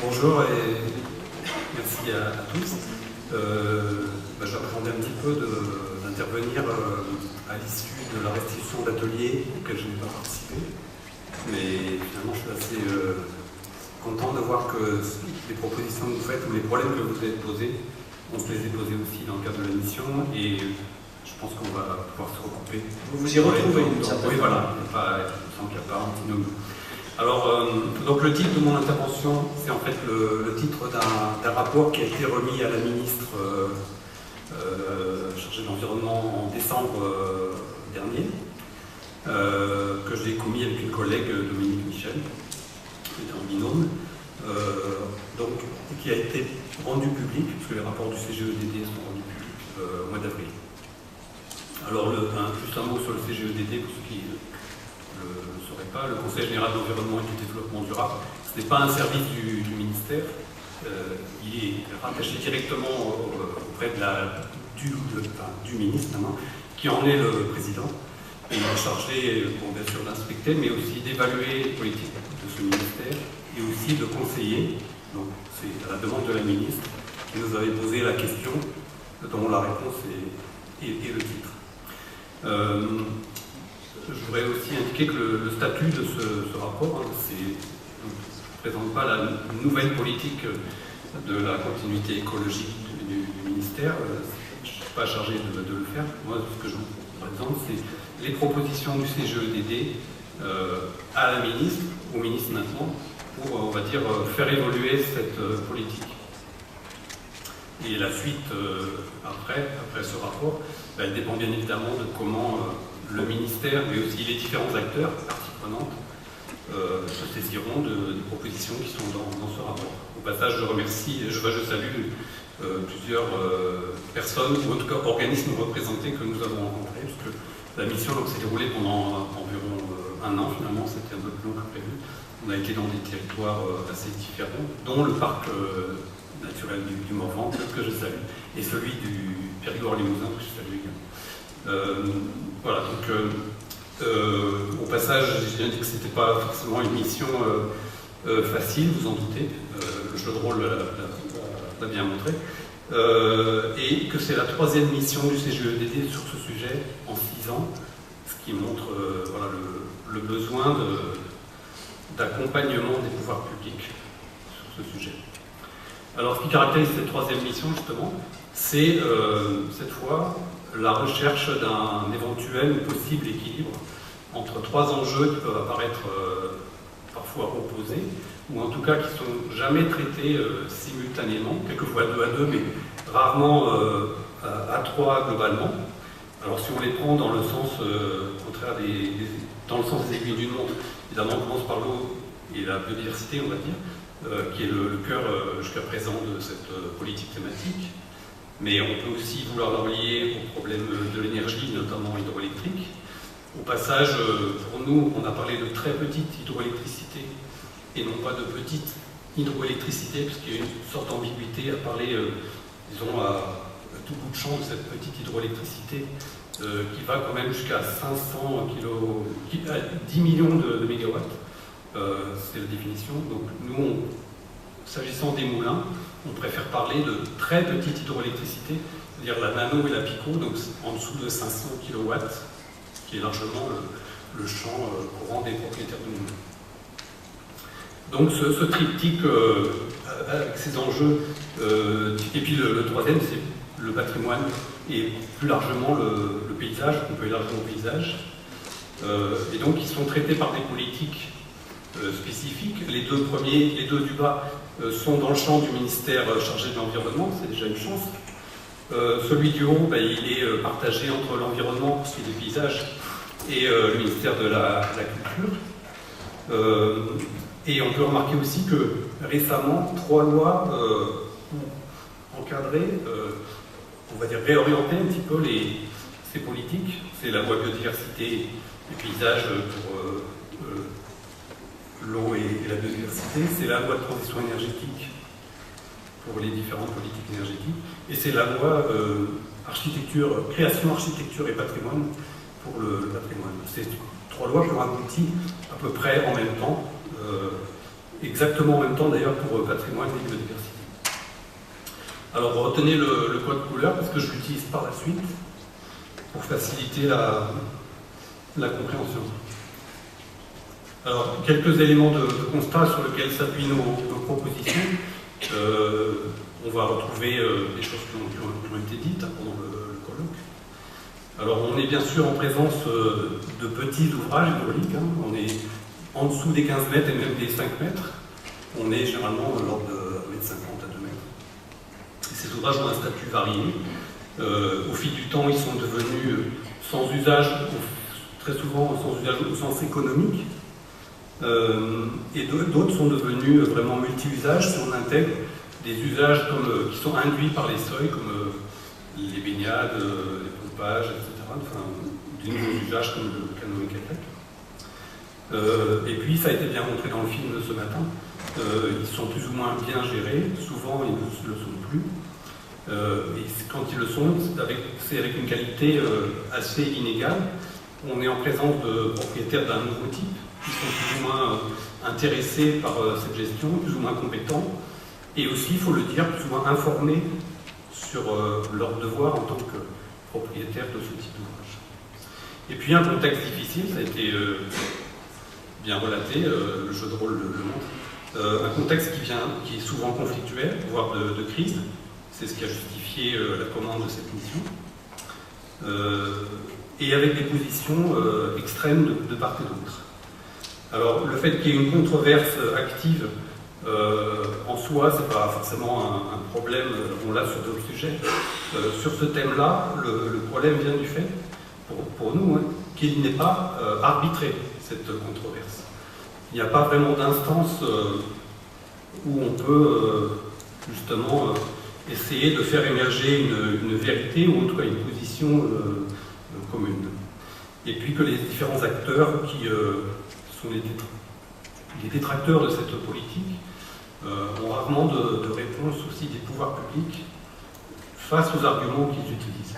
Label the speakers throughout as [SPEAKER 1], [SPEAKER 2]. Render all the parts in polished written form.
[SPEAKER 1] Bonjour et merci à tous. J'appréhendais un petit peu d'intervenir à l'issue de la restitution d'ateliers auquel je n'ai pas participé. Mais finalement, je suis assez content de voir que les propositions que vous faites ou les problèmes que vous avez posés, on se les a posés aussi dans le cadre de la mission et je pense qu'on va pouvoir se recouper.
[SPEAKER 2] Vous vous y retrouvez,
[SPEAKER 1] oui, voilà, il me semble qu'il n'y a pas un petit nombre. Alors, donc le titre de mon intervention, c'est en fait le titre d'un rapport qui a été remis à la ministre chargée de l'environnement en décembre dernier, que j'ai commis avec une collègue, Dominique Michel, qui était en binôme, donc, qui a été rendu public, puisque les rapports du CGEDD sont rendus publics au mois d'avril. Alors, juste un mot sur le CGEDD, pour ceux qui ne sauraient pas, le Conseil général de l'environnement et du développement durable, ce n'est pas un service du ministère, il est rattaché directement auprès du ministre, qui en est le président. Et il est chargé, bien sûr, d'inspecter, mais aussi d'évaluer les politiques de ce ministère et aussi de conseiller. Donc, c'est à la demande de la ministre qui nous avait posé la question, dont la réponse est le titre. Je voudrais aussi indiquer que le statut de ce rapport, ne présente pas la nouvelle politique de la continuité écologique du ministère. Je ne suis pas chargé de le faire. Moi, ce que je vous présente, c'est les propositions du CGEDD à la ministre, au ministre maintenant, pour, on va dire, faire évoluer cette politique. Et la suite, après ce rapport, elle dépend bien évidemment de comment le ministère, mais aussi les différents acteurs, parties prenantes, se saisiront des propositions qui sont dans ce rapport. Au passage, je remercie, je salue plusieurs personnes, ou en tout cas organismes représentés que nous avons rencontrés, puisque la mission s'est déroulée pendant environ un an, finalement, c'était un peu plus long que prévu. On a été dans des territoires assez différents, dont le parc naturel du Morvan, que je salue, et celui du Périgord-Limousin, que je salue également. Voilà, donc au passage, j'ai dit que ce n'était pas forcément une mission facile, vous en doutez, le jeu de rôle l'a bien montré, et que c'est la troisième mission du CGEDD sur ce sujet en 6 ans, ce qui montre voilà, le besoin d'accompagnement des pouvoirs publics sur ce sujet. Alors, ce qui caractérise cette troisième mission, justement, c'est cette fois la recherche d'un éventuel ou possible équilibre entre 3 enjeux qui peuvent apparaître parfois opposés, ou en tout cas qui ne sont jamais traités simultanément, quelquefois 2 à 2, mais rarement à 3 globalement. Alors si on les prend dans le sens contraire dans le sens des aiguilles d'une montre, évidemment on commence par l'eau et la biodiversité, on va dire, qui est le cœur jusqu'à présent de cette politique thématique. Mais on peut aussi vouloir le relier au problème de l'énergie, notamment hydroélectrique. Au passage, pour nous, on a parlé de très petite hydroélectricité et non pas de petite hydroélectricité, puisqu'il y a une sorte d'ambiguïté à parler, disons, à tout bout de champ de cette petite hydroélectricité qui va quand même jusqu'à 500 kg, 10 millions de mégawatts. C'est la définition. Donc nous, s'agissant des moulins, on préfère parler de très petite hydroélectricité, c'est-à-dire la nano et la pico, donc en dessous de 500 kW, qui est largement le champ courant des propriétaires de moulins. Donc ce triptyque avec ses enjeux, et puis le troisième, c'est le patrimoine, et plus largement le paysage, on peut élargir au paysage, et donc ils sont traités par des politiques spécifiques. Les 2 premiers, les 2 du bas, sont dans le champ du ministère chargé de l'environnement, c'est déjà une chance. Celui du haut, il est partagé entre l'environnement, pour ce qui est des paysages, et le ministère de la Culture. Et on peut remarquer aussi que récemment, 3 lois ont encadré, on va dire réorienté un petit peu ces politiques. C'est la loi biodiversité et paysages pour l'eau et la biodiversité, c'est la loi de transition énergétique pour les différentes politiques énergétiques, et c'est la loi création, architecture et patrimoine pour le patrimoine. C'est 3 lois qui ont abouti à peu près en même temps, exactement en même temps d'ailleurs pour patrimoine et biodiversité. Alors retenez le code couleur parce que je l'utilise par la suite pour faciliter la compréhension. Alors, quelques éléments de constat sur lesquels s'appuient nos propositions. On va retrouver des choses qui ont été dites pendant le colloque. Alors, on est bien sûr en présence de petits ouvrages hydrauliques. On est en dessous des 15 mètres et même des 5 mètres. On est généralement de l'ordre de 1,50 m à 2 mètres. Et ces ouvrages ont un statut varié. Au fil du temps, ils sont devenus sans usage, très souvent sans usage au sens économique. Et d'autres sont devenus vraiment multi-usages si on intègre des usages qui sont induits par les seuils, comme les baignades, les pompages, etc. Enfin, des nouveaux usages comme le canoë kayak. Et puis, ça a été bien montré dans le film ce matin, ils sont plus ou moins bien gérés, souvent ils ne le sont plus. Et quand ils le sont, c'est avec une qualité assez inégale. On est en présence de propriétaires d'un nouveau type, qui sont plus ou moins intéressés par cette gestion, plus ou moins compétents, et aussi, il faut le dire, plus ou moins informés sur leurs devoirs en tant que propriétaires de ce type d'ouvrage. Et puis un contexte difficile, ça a été bien relaté, le jeu de rôle le montre, un contexte qui est souvent conflictuel, voire de crise, c'est ce qui a justifié la commande de cette mission, et avec des positions extrêmes de part et d'autre. Alors, le fait qu'il y ait une controverse active en soi, c'est pas forcément un problème, on l'a sur d'autres sujets. Sur ce thème-là, le problème vient du fait, pour nous, qu'il n'est pas arbitré, cette controverse. Il n'y a pas vraiment d'instance où on peut justement essayer de faire émerger une vérité ou en tout cas une position commune. Et puis que les différents acteurs qui sont les détracteurs de cette politique ont rarement de réponse aussi des pouvoirs publics face aux arguments qu'ils utilisent.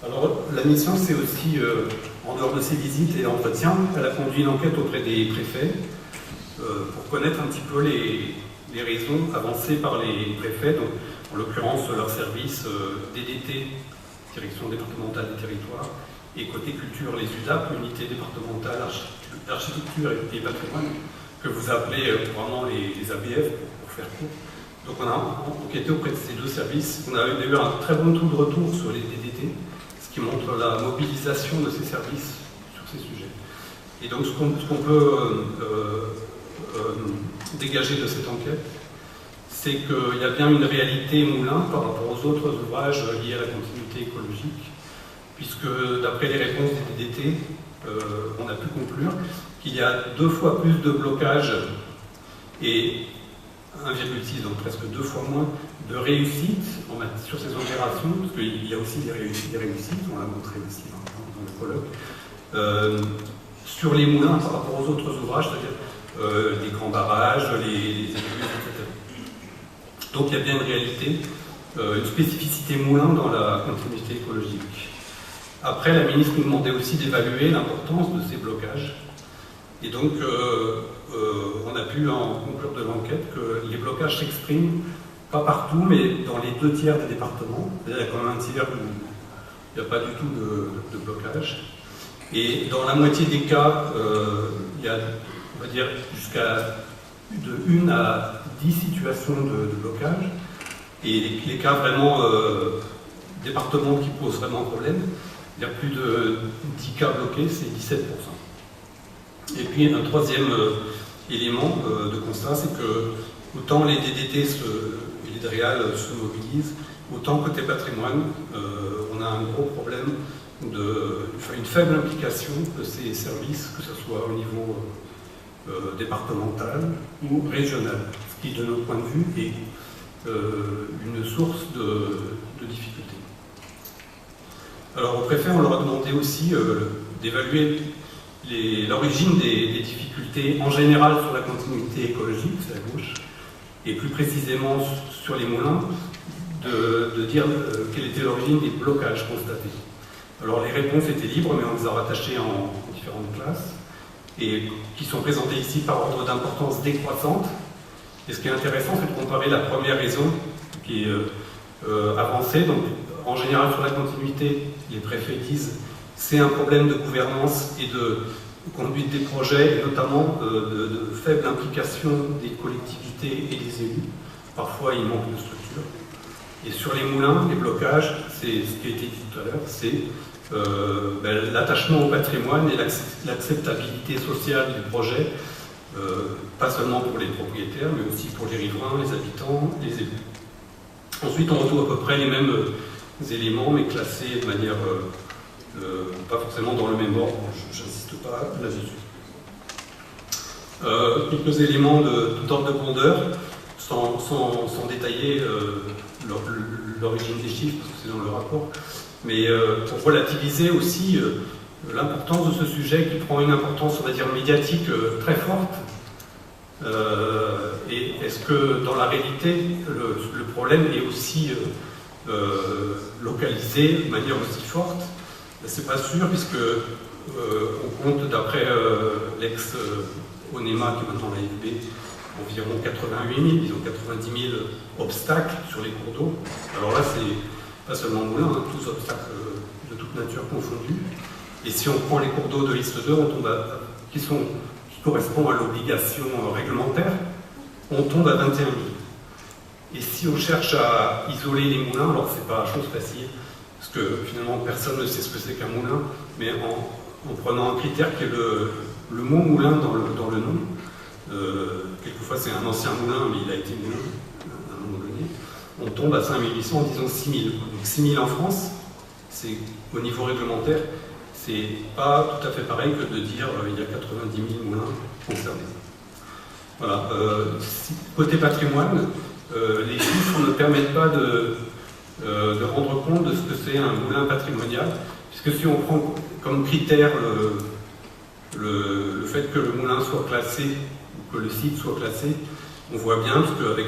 [SPEAKER 1] Alors la mission, c'est aussi, en dehors de ses visites et entretiens, elle a conduit une enquête auprès des préfets pour connaître un petit peu les raisons avancées par les préfets, donc en l'occurrence leur service DDT, Direction départementale des territoires, et côté culture, les UDAP, Unité départementale d'architecture et patrimoine, que vous appelez couramment les ABF pour faire court. Donc on a enquêté auprès de ces deux services. On a eu un très bon taux de retour sur les DDT, ce qui montre la mobilisation de ces services sur ces sujets. Et donc ce qu'on peut dégager de cette enquête, c'est qu'il y a bien une réalité moulin par rapport aux autres ouvrages liés à la continuité écologique, puisque d'après les réponses des DDT, on a pu conclure qu'il y a 2 fois plus de blocages et 1,6, donc presque 2 fois moins de réussite sur ces opérations, parce qu'il y a aussi des réussites, on l'a montré aussi dans le colloque, sur les moulins par rapport aux autres ouvrages, c'est-à-dire les grands barrages, les études, etc. Donc il y a bien une réalité, une spécificité moulin dans la continuité écologique. Après, la ministre nous demandait aussi d'évaluer l'importance de ces blocages. Et donc, on a pu en conclure de l'enquête que les blocages s'expriment, pas partout, mais dans les 2 tiers des départements. C'est-à-dire qu'il y a quand même un tiers où il n'y a pas du tout de blocage. Et dans la moitié des cas, il y a, on va dire, jusqu'à de 1 à 10 situations de blocage. Et les cas vraiment, départements qui posent vraiment problème, il y a plus de 10 cas bloqués, c'est 17%. Et puis un troisième élément de constat, c'est que autant les DDT et les DREAL se mobilisent, autant côté patrimoine, on a un gros problème une faible implication de ces services, que ce soit au niveau départemental ou régional, ce qui, de notre point de vue, est une source de difficultés. Alors au préfet, on leur a demandé aussi d'évaluer l'origine des difficultés en général sur la continuité écologique, c'est à gauche, et plus précisément sur les moulins, de dire quelle était l'origine des blocages constatés. Alors les réponses étaient libres, mais on les a rattachées en différentes classes. et qui sont présentés ici par ordre d'importance décroissante. Et ce qui est intéressant, c'est de comparer la première raison qui est avancée. Donc, en général, sur la continuité, les préfets disent c'est un problème de gouvernance et de conduite des projets, et notamment de faible implication des collectivités et des élus. Parfois, il manque de structure. Et sur les moulins, les blocages, c'est ce qui a été dit tout à l'heure, c'est l'attachement au patrimoine et l'acceptabilité sociale du projet, pas seulement pour les propriétaires, mais aussi pour les riverains, les habitants, les élus. Ensuite, on retrouve à peu près les mêmes éléments, mais classés de manière pas forcément dans le même ordre, je n'insiste pas là-dessus. Quelques éléments de tout ordre de grandeur, sans détailler l'origine des chiffres, parce que c'est dans le rapport, mais pour relativiser aussi l'importance de ce sujet qui prend une importance, on va dire, médiatique très forte. Et est-ce que dans la réalité, le problème est aussi localisé de manière aussi forte? C'est pas sûr, puisque on compte, d'après l'ex-ONEMA, qui est maintenant l'AFB, environ 88 000, disons 90 000 obstacles sur les cours d'eau. Alors là, c'est pas seulement moulins, hein, tous obstacles de toute nature confondus. Et si on prend les cours d'eau de liste 2, on tombe qui correspond à l'obligation réglementaire, on tombe à 21 000. Et si on cherche à isoler les moulins, alors c'est pas chose facile, parce que finalement personne ne sait ce que c'est qu'un moulin, mais en prenant un critère qui est le mot moulin dans le nom, quelquefois c'est un ancien moulin, mais il a été moulin à un moment donné, on tombe à 5800 en disant 6000. Donc 6000 en France, c'est au niveau réglementaire, c'est pas tout à fait pareil que de dire il y a 90 000 moulins concernés. Voilà. Côté patrimoine, les chiffres ne permettent pas de rendre compte de ce que c'est un moulin patrimonial, puisque si on prend comme critère le fait que le moulin soit classé, ou que le site soit classé, on voit bien, parce qu'avec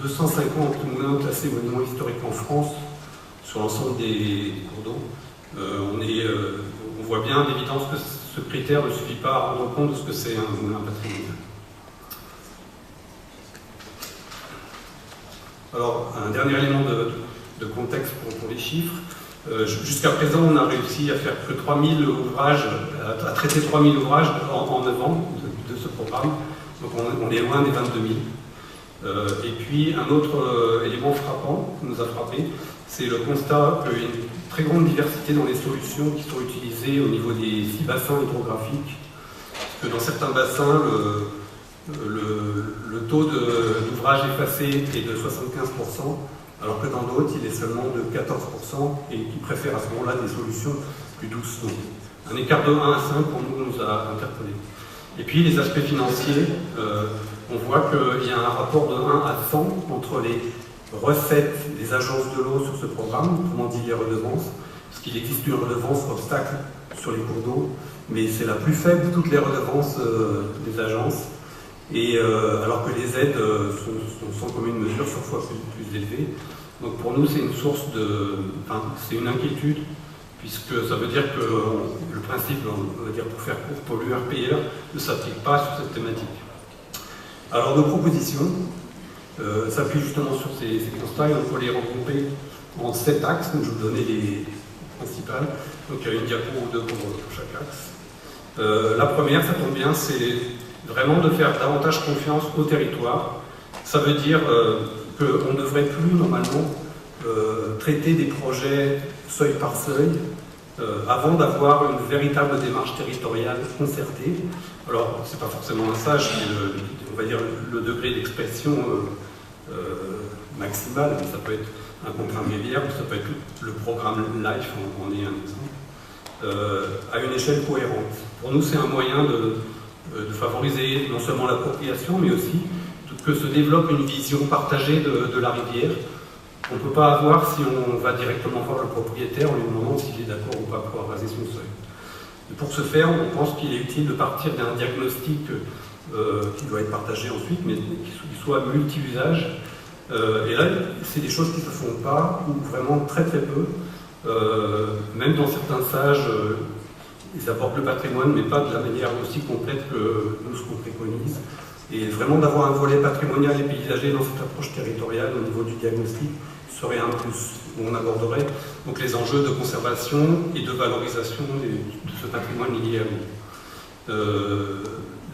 [SPEAKER 1] 250 moulins classés monuments historiques en France, sur l'ensemble des cours d'eau, on voit bien d'évidence que ce critère ne suffit pas à rendre compte de ce que c'est un moulin patrimonial. Alors, un dernier élément de contexte pour les chiffres. Jusqu'à présent, on a réussi à faire que 3000 ouvrages, à traiter 3000 ouvrages en 9 ans de ce programme. Donc on est loin des 22 000. Et puis, un autre élément frappant qui nous a frappé, c'est le constat qu'il y a une très grande diversité dans les solutions qui sont utilisées au niveau des 6 bassins hydrographiques. Parce que dans certains bassins, le taux d'ouvrage effacé est de 75%, alors que dans d'autres, il est seulement de 14%, et qui préfèrent à ce moment-là des solutions plus douces. Donc, un écart de 1 à 5 pour nous a interpellés. Et puis les aspects financiers, on voit qu'il y a un rapport de 1 à 100 entre les recettes des agences de l'eau sur ce programme, autrement dit les redevances, parce qu'il existe une redevance obstacle sur les cours d'eau, mais c'est la plus faible de toutes les redevances des agences, et alors que les aides sont sans commune mesure 100 fois plus élevées. Donc pour nous, c'est une source c'est une inquiétude, puisque ça veut dire que le principe, on va dire pour faire court, pollueur-payeur, ne s'applique pas sur cette thématique. Alors nos propositions s'appuient justement sur ces constats, et on peut les regrouper en 7 axes, donc je vais vous donner les principales. Donc il y a une diapo ou deux pour chaque axe. La première, ça tombe bien, c'est vraiment de faire davantage confiance au territoire. Ça veut dire qu'on ne devrait plus normalement traiter des projets seuil par seuil avant d'avoir une véritable démarche territoriale concertée. Alors, c'est pas forcément un sage, mais on va dire le degré d'expression maximal, ça peut être un contrat médiaire, ou ça peut être le programme LIFE, on est un exemple, à une échelle cohérente. Pour nous, c'est un moyen de favoriser non seulement l'appropriation, mais aussi que se développe une vision partagée de la rivière. On ne peut pas avoir si on va directement voir le propriétaire en lui demandant s'il est d'accord ou pas pour raser son seuil. Et pour ce faire, on pense qu'il est utile de partir d'un diagnostic qui doit être partagé ensuite, mais qui soit multi-usage. Et là, c'est des choses qui ne se font pas, ou vraiment très très peu. Même dans certains sages, ils abordent le patrimoine, mais pas de la manière aussi complète que nous, ce qu'on préconise. Et vraiment d'avoir un volet patrimonial et paysager dans cette approche territoriale au niveau du diagnostic serait un plus, où on aborderait donc les enjeux de conservation et de valorisation de ce patrimoine lié à l'eau.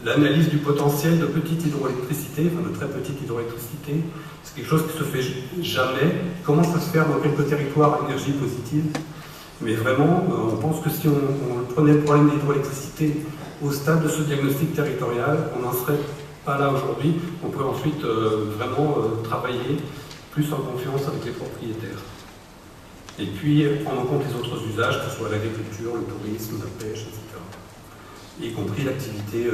[SPEAKER 1] L'analyse du potentiel de petite hydroélectricité, enfin de très petite hydroélectricité, c'est quelque chose qui se fait jamais, qui commence à se faire dans quelques territoires à énergie positive, mais vraiment, on pense que si on prenait le problème de l'hydroélectricité au stade de ce diagnostic territorial, on n'en serait pas là aujourd'hui, on peut ensuite vraiment travailler plus en confiance avec les propriétaires. Et puis, prendre en compte les autres usages, que ce soit l'agriculture, le tourisme, la pêche, etc. Y compris l'activité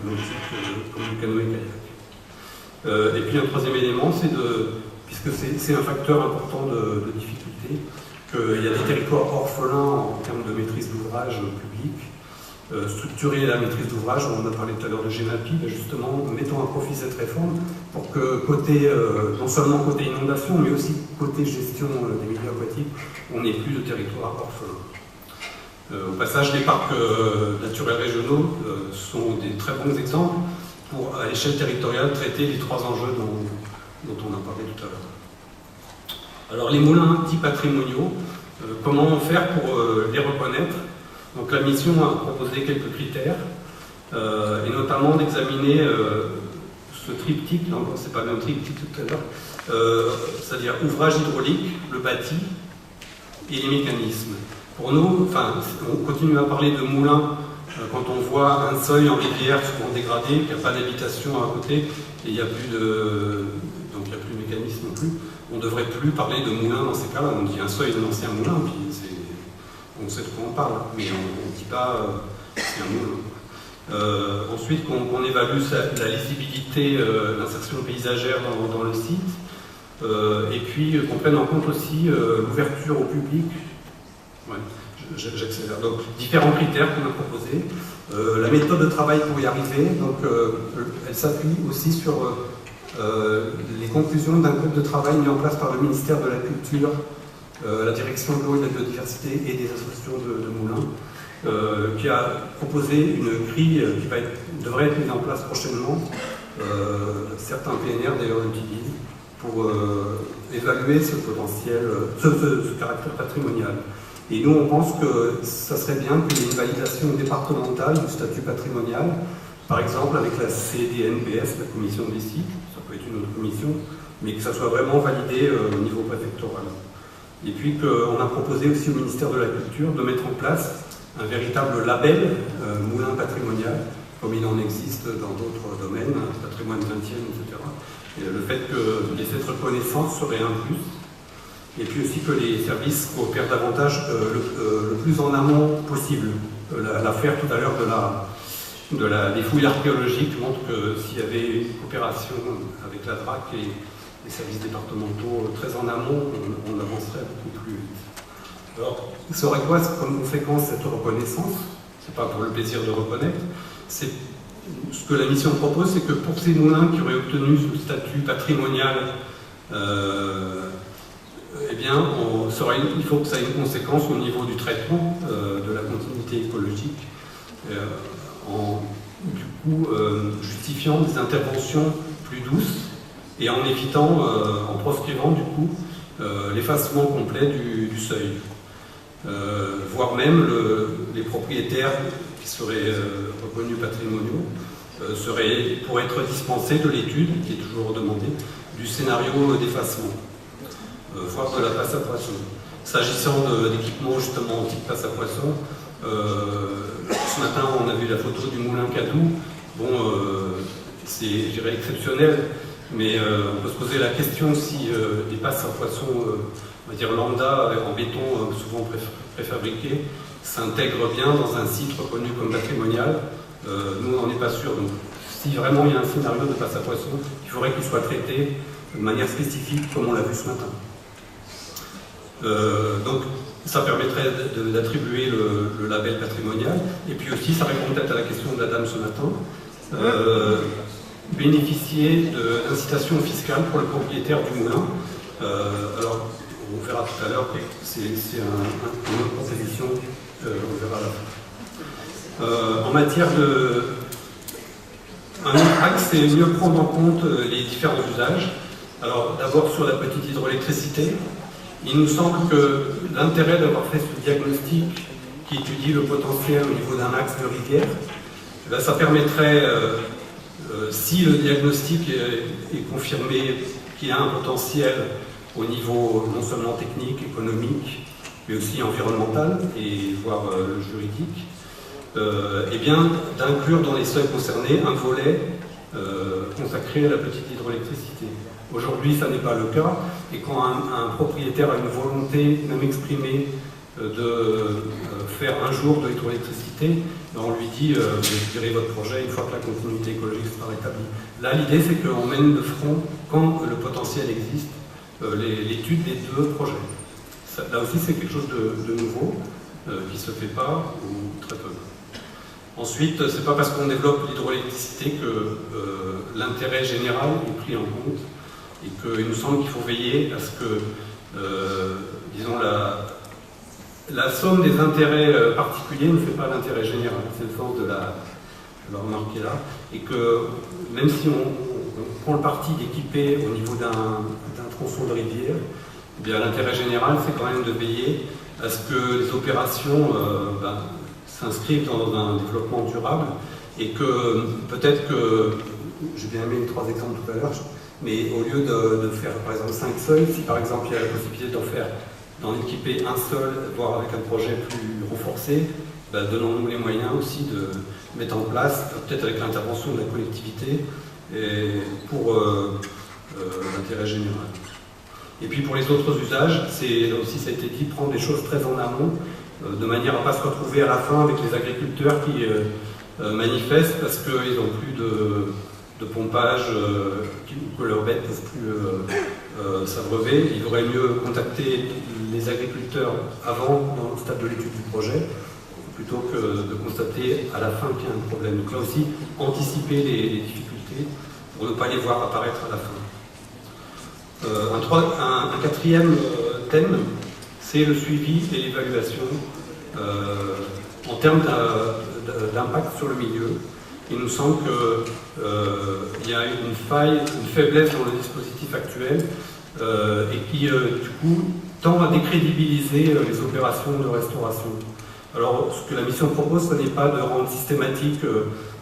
[SPEAKER 1] nautique comme le canoë-kayak. Et puis un troisième élément, c'est puisque c'est un facteur important de difficulté, qu'il y a des territoires orphelins en termes de maîtrise d'ouvrage public. Structurer la maîtrise d'ouvrage, on en a parlé tout à l'heure de GEMAPI, justement, mettons à profit cette réforme pour que côté, non seulement côté inondation, mais aussi côté gestion des milieux aquatiques, on n'ait plus de territoire orphelin. Au passage, les parcs naturels régionaux sont des très bons exemples pour, à l'échelle territoriale, traiter les trois enjeux dont on a parlé tout à l'heure. Alors, les moulins dits patrimoniaux, comment faire pour les reconnaître? Donc la mission a proposé quelques critères, et notamment d'examiner ce triptyque, là encore c'est pas le même triptyque tout à l'heure, c'est-à-dire ouvrage hydraulique, le bâti et les mécanismes. Pour nous, on continue à parler de moulins quand on voit un seuil en rivière souvent dégradé, qu'il n'y a pas d'habitation à côté, et il n'y a plus de mécanisme non plus. On ne devrait plus parler de moulins dans ces cas-là. On dit un seuil d'un ancien moulin, puis on sait de quoi on parle, mais on ne dit pas c'est un moulin. Ensuite, qu'on évalue la lisibilité, l'insertion paysagère dans le site, et puis qu'on prenne en compte aussi l'ouverture au public. Ouais, j'accélère. Donc, différents critères qu'on a proposés. La méthode de travail pour y arriver, donc, elle s'appuie aussi sur les conclusions d'un groupe de travail mis en place par le ministère de la Culture, la direction de l'eau et de la biodiversité et des associations de moulins, qui a proposé une grille qui devrait être mise en place prochainement. Certains PNR d'ailleurs l'utilisent pour évaluer ce potentiel, ce caractère patrimonial. Et nous, on pense que ça serait bien qu'il y ait une validation départementale du statut patrimonial, par exemple avec la CDNPS, la commission des sites, ça peut être une autre commission, mais que ça soit vraiment validé au niveau préfectoral. Et puis qu'on a proposé aussi au ministère de la Culture de mettre en place un véritable label moulin patrimonial, comme il en existe dans d'autres domaines, patrimoine 20e, etc. Et le fait qu'il y ait cette reconnaissance serait un plus. Et puis aussi que les services coopèrent davantage le plus en amont possible. L'affaire tout à l'heure des fouilles archéologiques montre que s'il y avait une coopération avec la DRAC et les services départementaux très en amont, on avancerait beaucoup plus vite. Alors, ça aurait quoi comme conséquence cette reconnaissance? C'est pas pour le plaisir de reconnaître. Ce que la mission propose, c'est que pour ces moulins qui auraient obtenu ce statut patrimonial, eh bien, il faut que ça ait une conséquence au niveau du traitement de la continuité écologique, du coup justifiant des interventions plus douces et en évitant, en proscrivant du coup l'effacement complet du seuil. Voire même les propriétaires qui seraient reconnus patrimoniaux pourraient être dispensés de l'étude, qui est toujours demandée, du scénario d'effacement, voire de la passe à poisson. S'agissant d'équipements justement type passe à poisson, ce matin on a vu la photo du moulin Cadou. Bon, c'est, je dirais, exceptionnel, mais on peut se poser la question si des passes à poisson, on va dire lambda, en béton souvent préfabriqué, s'intègrent bien dans un site reconnu comme patrimonial. Nous, on n'en est pas sûr. Donc, si vraiment il y a un scénario de passe à poisson, il faudrait qu'il soit traité de manière spécifique, comme on l'a vu ce matin. Donc, ça permettrait d'attribuer le label patrimonial. Et puis aussi, ça répond peut-être à la question de la dame ce matin. Bénéficier d'incitations fiscales pour le propriétaire du moulin. Alors, on verra tout à l'heure que c'est une autre proposition, on verra là. En matière de... Un autre axe, c'est mieux prendre en compte les différents usages. Alors d'abord sur la petite hydroélectricité, il nous semble que l'intérêt d'avoir fait ce diagnostic qui étudie le potentiel au niveau d'un axe de rivière, ça permettrait, si le diagnostic est confirmé qu'il y a un potentiel au niveau non seulement technique, économique, mais aussi environnemental et voire juridique, et bien d'inclure dans les seuils concernés un volet consacré à la petite hydroélectricité. Aujourd'hui, ça n'est pas le cas, et quand un propriétaire a une volonté, même exprimée, de faire un jour de hydroélectricité, on lui dit vous direz votre projet une fois que la continuité écologique sera rétablie. Là, l'idée, c'est qu'on mène de front, quand le potentiel existe, l'étude des deux projets. Ça, là aussi, c'est quelque chose de nouveau, qui ne se fait pas, ou très peu. Ensuite, c'est pas parce qu'on développe l'hydroélectricité que l'intérêt général est pris en compte, et qu'il nous semble qu'il faut veiller à ce que, disons, la somme des intérêts particuliers ne fait pas l'intérêt général. C'est le sens de la remarque qui est là. Et que même si on prend le parti d'équiper au niveau d'un tronçon de rivière, eh bien l'intérêt général, c'est quand même de veiller à ce que les opérations s'inscrivent dans un développement durable et que peut-être que, j'ai bien aimé les 3 exemples tout à l'heure, mais au lieu de faire par exemple 5 seuils, si par exemple il y a la possibilité d'en équiper un seul, voire avec un projet plus renforcé, donnons-nous les moyens aussi de mettre en place, peut-être avec l'intervention de la collectivité, pour l'intérêt général. Et puis pour les autres usages, là aussi ça a été dit, prendre des choses très en amont, de manière à ne pas se retrouver à la fin avec les agriculteurs qui manifestent parce qu'ils n'ont plus de pompage, que leurs bêtes ne peuvent plus s'abreuver. Il vaudrait mieux contacter les agriculteurs avant, dans le stade de l'étude du projet, plutôt que de constater à la fin qu'il y a un problème. Donc là aussi, anticiper les difficultés pour ne pas les voir apparaître à la fin. Un quatrième thème, c'est le suivi et l'évaluation en termes d'impact sur le milieu. Il nous semble qu'il y a une faille, une faiblesse dans le dispositif actuel et qui, du coup, tend à décrédibiliser les opérations de restauration. Alors, ce que la mission propose, ce n'est pas de rendre systématique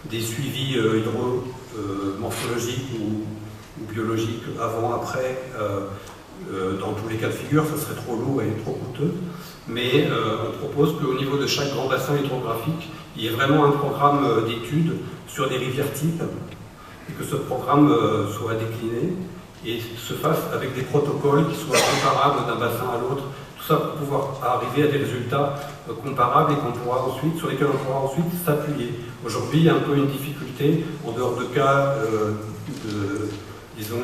[SPEAKER 1] des suivis morphologiques ou biologiques avant, après, dans tous les cas de figure, ce serait trop lourd et trop coûteux. Mais on propose qu'au niveau de chaque grand bassin hydrographique, il y ait vraiment un programme d'études sur des rivières types et que ce programme soit décliné et se fasse avec des protocoles qui soient comparables d'un bassin à l'autre. Tout ça pour pouvoir arriver à des résultats comparables et sur lesquels on pourra ensuite s'appuyer. Aujourd'hui, il y a un peu une difficulté, en dehors de cas, disons,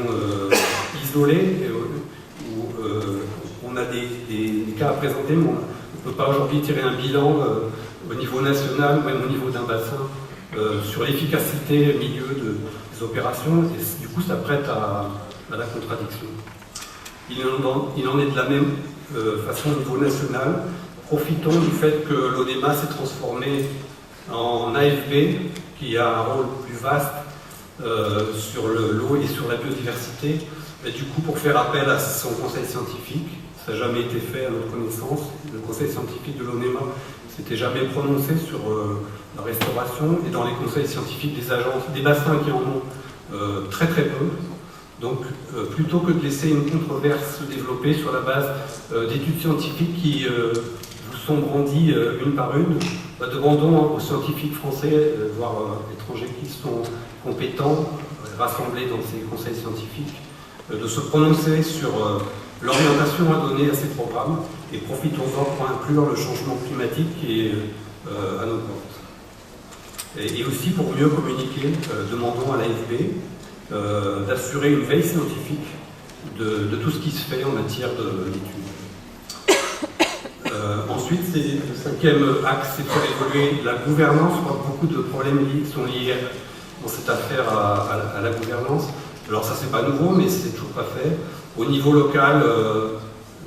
[SPEAKER 1] isolés, où on a des cas à présenter, mais on ne peut pas aujourd'hui tirer un bilan au niveau national, même au niveau d'un bassin, sur l'efficacité milieu des opérations, et du coup ça prête à la contradiction. Il en est de la même façon au niveau national. Profitons du fait que l'ONEMA s'est transformé en AFB, qui a un rôle plus vaste sur l'eau et sur la biodiversité, et du coup pour faire appel à son conseil scientifique. Ça n'a jamais été fait à notre connaissance. Le conseil scientifique de l'ONEMA ne s'était jamais prononcé sur la restauration, et dans les conseils scientifiques des agences, des bassins qui en ont très très peu. Donc plutôt que de laisser une controverse se développer sur la base d'études scientifiques qui vous sont brandies une par une, demandons aux scientifiques français, voire étrangers qui sont compétents, rassemblés dans ces conseils scientifiques, de se prononcer sur l'orientation à donner à ces programmes, et profitons-en pour inclure le changement climatique qui est à nos portes. Et aussi pour mieux communiquer, demandons à l'AFB d'assurer une veille scientifique de tout ce qui se fait en matière d'études. Ensuite, le cinquième axe, c'est de faire évoluer la gouvernance. Je crois que beaucoup de problèmes sont liés dans cette affaire à la gouvernance. Alors ça, c'est pas nouveau, mais c'est toujours pas fait. Au niveau local,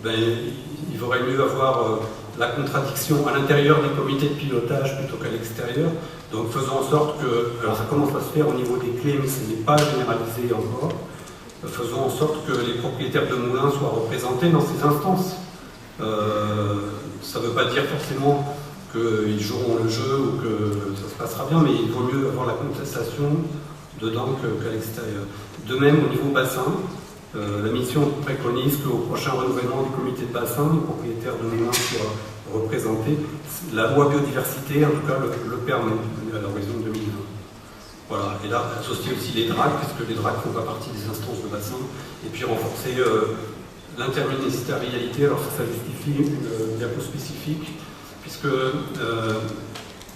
[SPEAKER 1] il vaudrait mieux avoir la contradiction à l'intérieur des comités de pilotage plutôt qu'à l'extérieur. Donc faisons en sorte que, alors ça commence à se faire au niveau des clés, mais ce n'est pas généralisé encore, faisons en sorte que les propriétaires de moulins soient représentés dans ces instances. Ça ne veut pas dire forcément qu'ils joueront le jeu ou que ça se passera bien, mais il vaut mieux avoir la contestation dedans qu'à l'extérieur. De même, au niveau bassin, la mission préconise qu'au prochain renouvellement du comité de bassin, les propriétaires de moulins soient représentés. La loi biodiversité, en tout cas, le permet à l'horizon 2020. Voilà, et là, associer aussi les DRAC, puisque les DRAC ne font pas partie des instances de bassin, et puis renforcer l'interministérialité. Alors ça justifie une diapo spécifique, puisque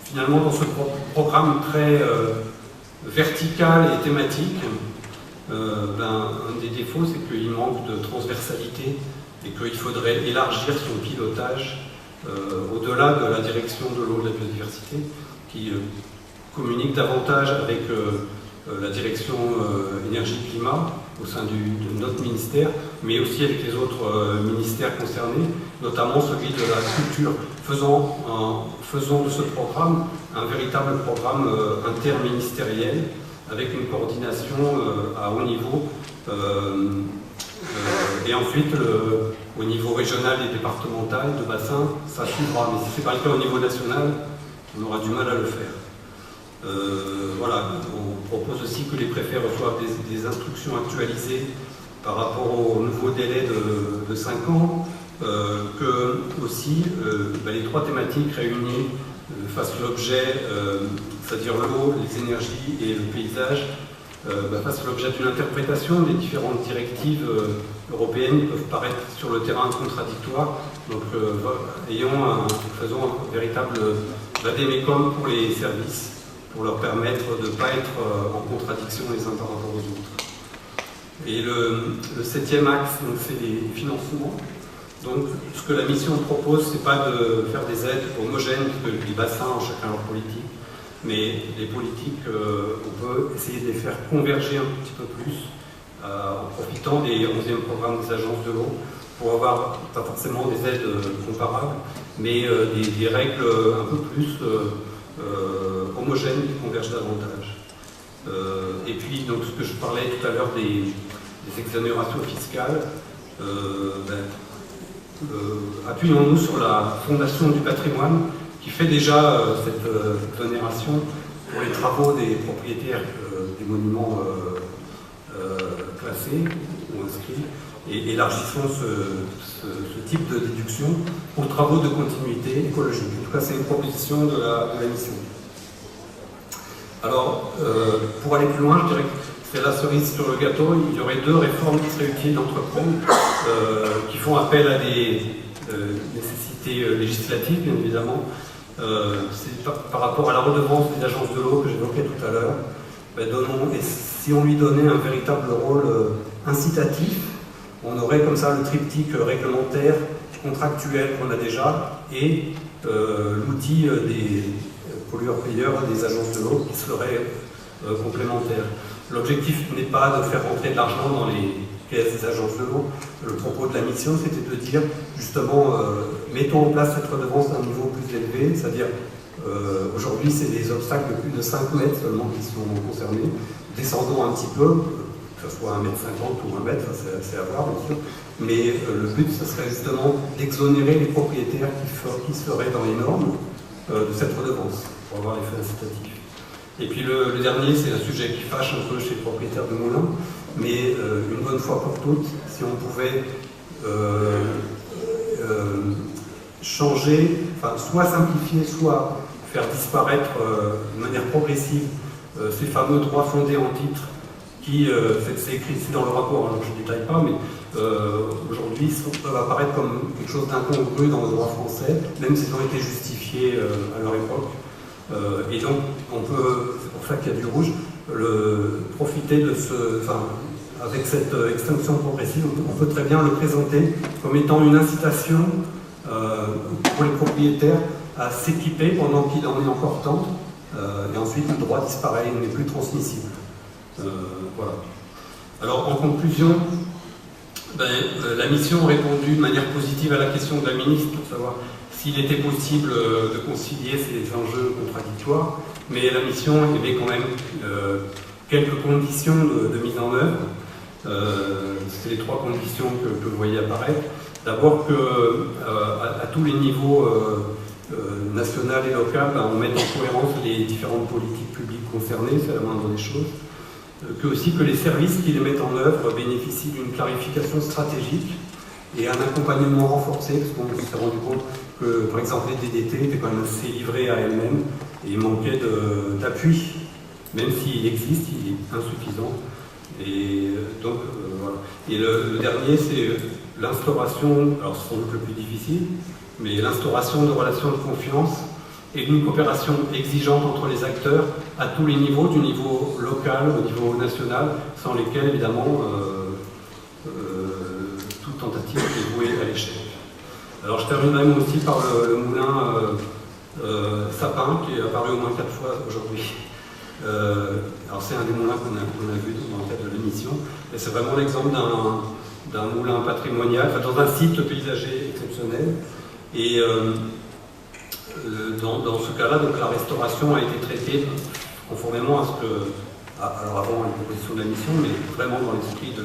[SPEAKER 1] finalement, dans ce programme très vertical et thématique, un des défauts, c'est qu'il manque de transversalité et qu'il faudrait élargir son pilotage au-delà de la direction de l'eau et de la biodiversité, qui communique davantage avec la direction énergie-climat au sein de notre ministère, mais aussi avec les autres ministères concernés, notamment celui de la culture. Faisons de ce programme un véritable programme interministériel avec une coordination à haut niveau et ensuite au niveau régional et départemental de bassin, ça suivra. Mais si ce n'est pas le cas au niveau national, on aura du mal à le faire. Voilà, on propose aussi que les préfets reçoivent des instructions actualisées par rapport au nouveau délai de 5 ans, que aussi les 3 thématiques réunies fassent l'objet, c'est-à-dire l'eau, les énergies et le paysage, fassent l'objet d'une interprétation des différentes directives européennes qui peuvent paraître sur le terrain contradictoires. Donc faisons un véritable vadémécum pour les services, pour leur permettre de ne pas être en contradiction les uns par rapport aux autres. Et le 7e axe, c'est les financements. Donc, ce que la mission propose, ce n'est pas de faire des aides homogènes, parce que les bassins ont chacun leur politique, mais les politiques, on peut essayer de les faire converger un petit peu plus, en profitant des 11e programmes des agences de l'eau, pour avoir, pas forcément des aides comparables, mais des règles un peu plus homogènes qui convergent davantage. Et puis, donc, ce que je parlais tout à l'heure des exonérations fiscales, appuyons-nous sur la Fondation du patrimoine qui fait déjà cette exonération pour les travaux des propriétaires des monuments classés ou inscrits, et élargissons ce type de déduction aux travaux de continuité écologique. En tout cas, c'est une proposition de la mission. Alors, pour aller plus loin, je dirais que c'est la cerise sur le gâteau. Il y aurait 2 réformes qui seraient utiles d'entreprendre, qui font appel à des nécessités législatives, bien évidemment. C'est par rapport à la redevance des agences de l'eau que j'évoquais tout à l'heure. Et si on lui donnait un véritable rôle incitatif, on aurait comme ça le triptyque réglementaire, contractuel qu'on a déjà, et l'outil des pollueurs-payeurs des agences de l'eau qui serait complémentaire. L'objectif n'est pas de faire rentrer de l'argent dans les caisses des agences de l'eau. Le propos de la mission, c'était de dire, justement, mettons en place cette redevance à un niveau plus élevé, c'est-à-dire, aujourd'hui, c'est des obstacles de plus de 5 mètres seulement qui sont concernés. Descendons un petit peu, que ce soit 1,50 m ou 1 mètre, c'est à voir, bien sûr. Mais le but, ce serait justement d'exonérer les propriétaires qui seraient dans les normes de cette redevance, pour avoir l'effet incitatif. Et puis le dernier, c'est un sujet qui fâche un peu chez les propriétaires de moulins, mais une bonne fois pour toutes, si on pouvait changer, enfin soit simplifier, soit faire disparaître de manière progressive ces fameux droits fondés en titre qui, c'est écrit ici dans le rapport, alors je ne détaille pas, mais aujourd'hui peuvent apparaître comme quelque chose d'incongru dans le droit français, même s'ils ont été justifiés à leur époque. Et donc, c'est pour ça qu'il y a du rouge, profiter de avec cette extinction progressive, on peut très bien le présenter comme étant une incitation pour les propriétaires à s'équiper pendant qu'il en est encore temps, et ensuite le droit disparaît, il n'est plus transmissible. Voilà. Alors, en conclusion, la mission a répondu de manière positive à la question de la ministre pour savoir s'il était possible de concilier ces enjeux contradictoires, mais la mission avait quand même quelques conditions de mise en œuvre. C'est les 3 conditions que vous voyez apparaître. D'abord qu'à tous les niveaux national et local, on met en cohérence les différentes politiques publiques concernées, c'est la moindre des choses. Que les services qui les mettent en œuvre bénéficient d'une clarification stratégique et un accompagnement renforcé, parce qu'on s'est rendu compte que, par exemple, les DDT étaient quand même assez livrés à elles-mêmes et il manquait d'appui, même s'il existe, il est insuffisant. Et donc, voilà. Et le dernier, c'est l'instauration, alors c'est sans doute le plus difficile, mais l'instauration de relations de confiance et d'une coopération exigeante entre les acteurs à tous les niveaux, du niveau local au niveau national, sans lesquels, évidemment, toute tentative est vouée à l'échec. Alors je terminerai moi aussi par le moulin Sapin, qui est apparu au moins 4 fois aujourd'hui. Alors c'est un des moulins qu'on a vu dans le cadre de l'émission, et c'est vraiment l'exemple d'un moulin patrimonial, enfin, dans un site paysager exceptionnel. Et dans ce cas-là, donc, la restauration a été traitée conformément à ce que, alors avant la proposition de la mission, mais vraiment dans l'esprit de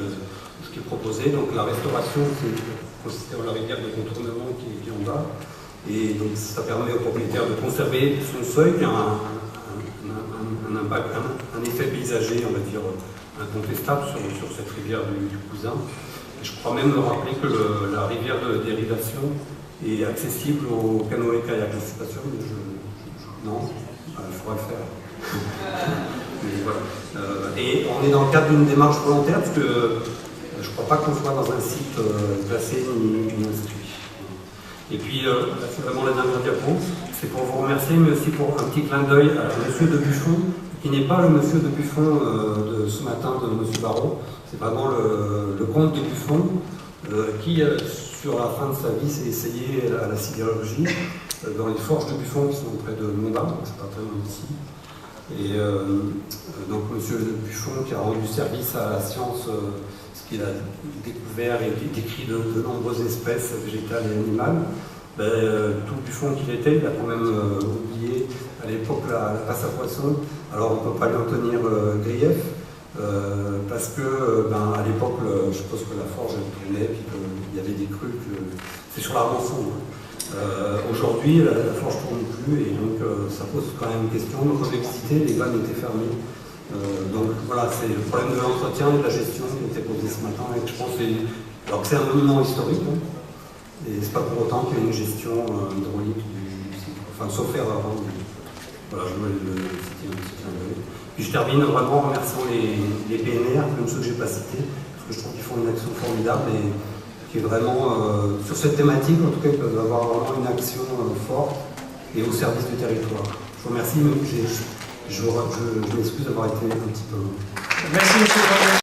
[SPEAKER 1] ce qui est proposé. Donc la restauration, c'est consisté en la rivière de contournement qui est en bas, et donc ça permet au propriétaire de conserver son seuil, qui a un impact, un effet paysager, on va dire, incontestable sur cette rivière du Cousin. Et je crois même me rappeler que la rivière de dérivation est accessible aux canoë-kayak. Je ne suis pas sûr, mais non, il faudra le faire. Mais voilà. Et on est dans le cadre d'une démarche volontaire, parce que je ne crois pas qu'on soit dans un site classé ni inscrit. Et puis, là, c'est vraiment la dernière diapo. C'est pour vous remercier, mais aussi pour un petit clin d'œil à M. de Buffon, qui n'est pas le monsieur de Buffon de ce matin de M. Barrault. C'est vraiment le comte de Buffon, qui, sur la fin de sa vie, s'est essayé à la sidérurgie dans les forges de Buffon qui sont près de Montbard, donc c'est pas très loin d'ici. Et donc M. de Buffon qui a rendu service à la science, ce qu'il a découvert et décrit de nombreuses espèces végétales et animales. Tout Buffon qu'il était, il a quand même oublié à l'époque la passe à poisson. Alors on ne peut pas lui en tenir grief, parce que à l'époque, je suppose que la forge elle tournait, puis qu'il y avait des crues, c'est sur l'Armançon. Aujourd'hui, la forge ne tourne plus, et donc ça pose quand même une question. Donc quand j'ai visité, les vannes étaient fermées. Donc voilà, c'est le problème de l'entretien et de la gestion qui était posé ce matin. Et je pense alors que c'est un monument historique, hein, et c'est pas pour autant qu'il y a une gestion hydraulique du site. Enfin, sauf erreur. Hein, voilà, je voulais le citer un petit clin d'œil. Puis je termine vraiment en remerciant les PNR, même ceux que je n'ai pas cités, parce que je trouve qu'ils font une action formidable et qui est vraiment, sur cette thématique, en tout cas, ils peuvent avoir vraiment une action forte et au service du territoire. Je vous remercie, mais je m'excuse d'avoir été un petit peu long.
[SPEAKER 2] Merci, M.